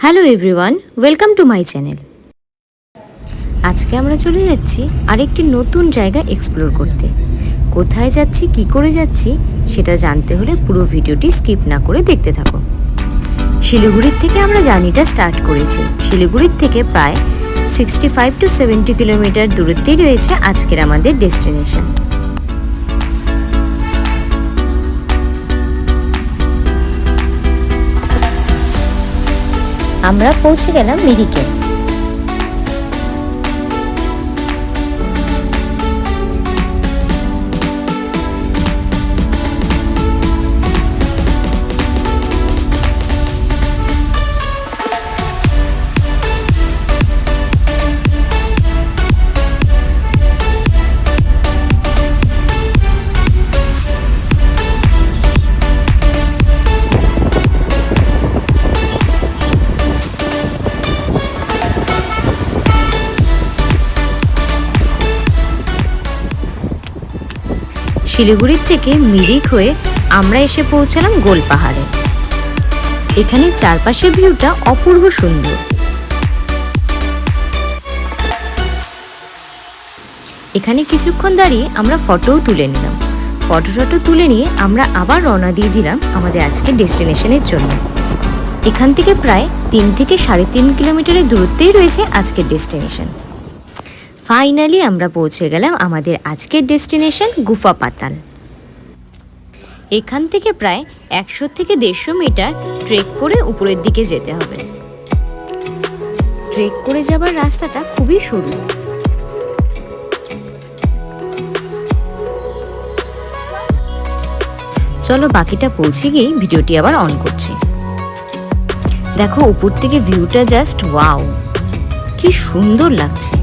Hello everyone, welcome to my channel. আজকে আমরা চলে যাচ্ছি আরেকটি নতুন জায়গা এক্সপ্লোর করতে। কোথায় যাচ্ছি, কি করে যাচ্ছি সেটা জানতে হলে পুরো ভিডিওটি স্কিপ না করে দেখতে থাকো। শিলিগুড়ির থেকে আমরা জার্নিটা স্টার্ট করেছি। শিলিগুড়ির থেকে প্রায় 65 to 70 কিলোমিটার দূরত্বেই রয়েছে আজকের আমাদের ডেস্টিনেশন। আমরা পৌঁছে গেলাম মিরিকে। শিলিগুড়ির থেকে মিরিক হয়ে আমরা এসে পৌঁছালাম গোলপাহাড়ে। এখানে চারপাশের ভিউটা অপূর্ব সুন্দর। এখানে কিছুক্ষণ দাঁড়িয়ে আমরা ফটোও তুলে নিলাম। ফটো তুলে নিয়ে আমরা আবার রওনা দিয়ে দিলাম আমাদের আজকের ডেস্টিনেশনের জন্য। এখান থেকে প্রায় 3 থেকে 3.5 কিলোমিটারের দূরত্বেই রয়েছে আজকের ডেস্টিনেশন। ফাইনালি আমরা পৌঁছে গেলাম আমাদের আজকের ডেস্টিনেশন গুফা পাতাল। এখান থেকে প্রায় 100 থেকে 150 মিটার ট্রেক করে উপরের দিকে যেতে হবে। ট্রেক করে যাবার রাস্তাটা খুবই সরু। চলো বাকিটা পৌঁছে গিয়ে ভিডিওটি আবার অন করছি। দেখো উপর থেকে ভিউটা জাস্ট ওয়াও, কি সুন্দর লাগছে।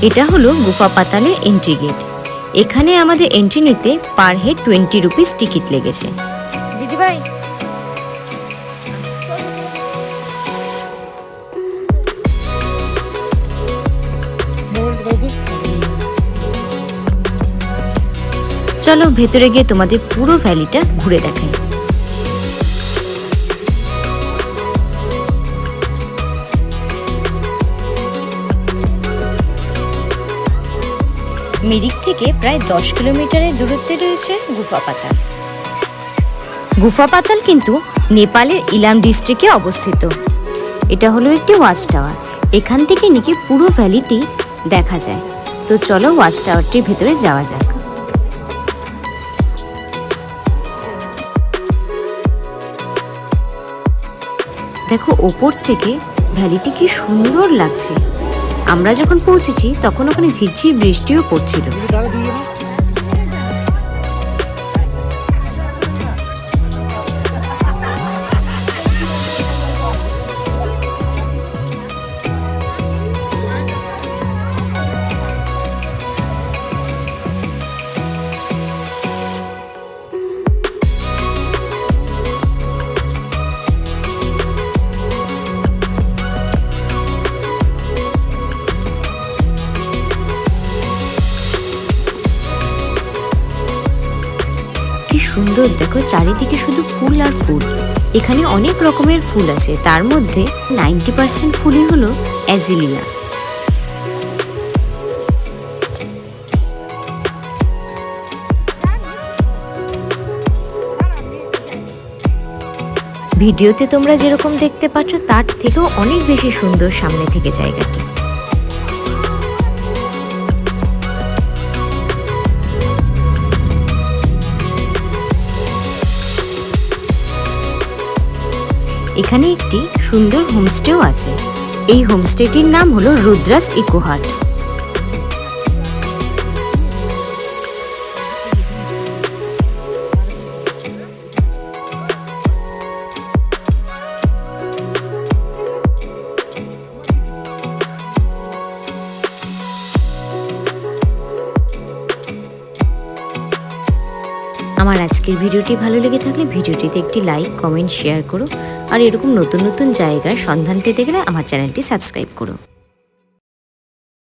এটা হলো গুফা পাতালের এন্ট্রি গেট। এখানে আমাদের এন্ট্রি নিতে পার হেড 20 রুপিস টিকিট লেগেছে। দিদিভাই চলো ভেতরে গিয়ে তোমাদের পুরো ভ্যালিটা ঘুরে দেখাই। মিরিক থেকে প্রায় 10 কিলোমিটারের দূরত্বে রয়েছে গুফা পাতাল। গুফা পাতাল কিন্তু নেপালের ইলাম ডিস্ট্রিক্টে অবস্থিত। এটা হলো একটি ওয়াচ টাওয়ার। এখান থেকে নাকি পুরো ভ্যালিটি দেখা যায়। তো চলো ওয়াচ টাওয়ারটির ভেতরে যাওয়া যাক। দেখো ওপর থেকে ভ্যালিটি কি সুন্দর লাগছে। আমরা যখন পৌঁছেছি তখন ওখানে ঝিরঝির বৃষ্টিও পড়ছিল। সুন্দর দেখো, চারিদিকে শুধু ফুল আর ফুল। এখানে অনেক রকমের ফুল আছে, তার মধ্যে 90% ফুলই হলো অ্যাজিলিয়া। ভিডিওতে তোমরা যেরকম দেখতে পাচ্ছ তার থেকেও অনেক বেশি সুন্দর সামনে থেকে জায়গাটি। এখানে একটি সুন্দর হোমস্টেও আছে। এই হোমস্টেটির নাম হলো রুদ্রাস ইকো হাট। আমার আজকের ভিডিওটি ভালো লেগে থাকলে ভিডিওটিতে একটি লাইক, কমেন্ট, শেয়ার করো। আর এরকম নতুন নতুন জায়গার সন্ধান পেতে গেলে আমার চ্যানেলটি সাবস্ক্রাইব করো।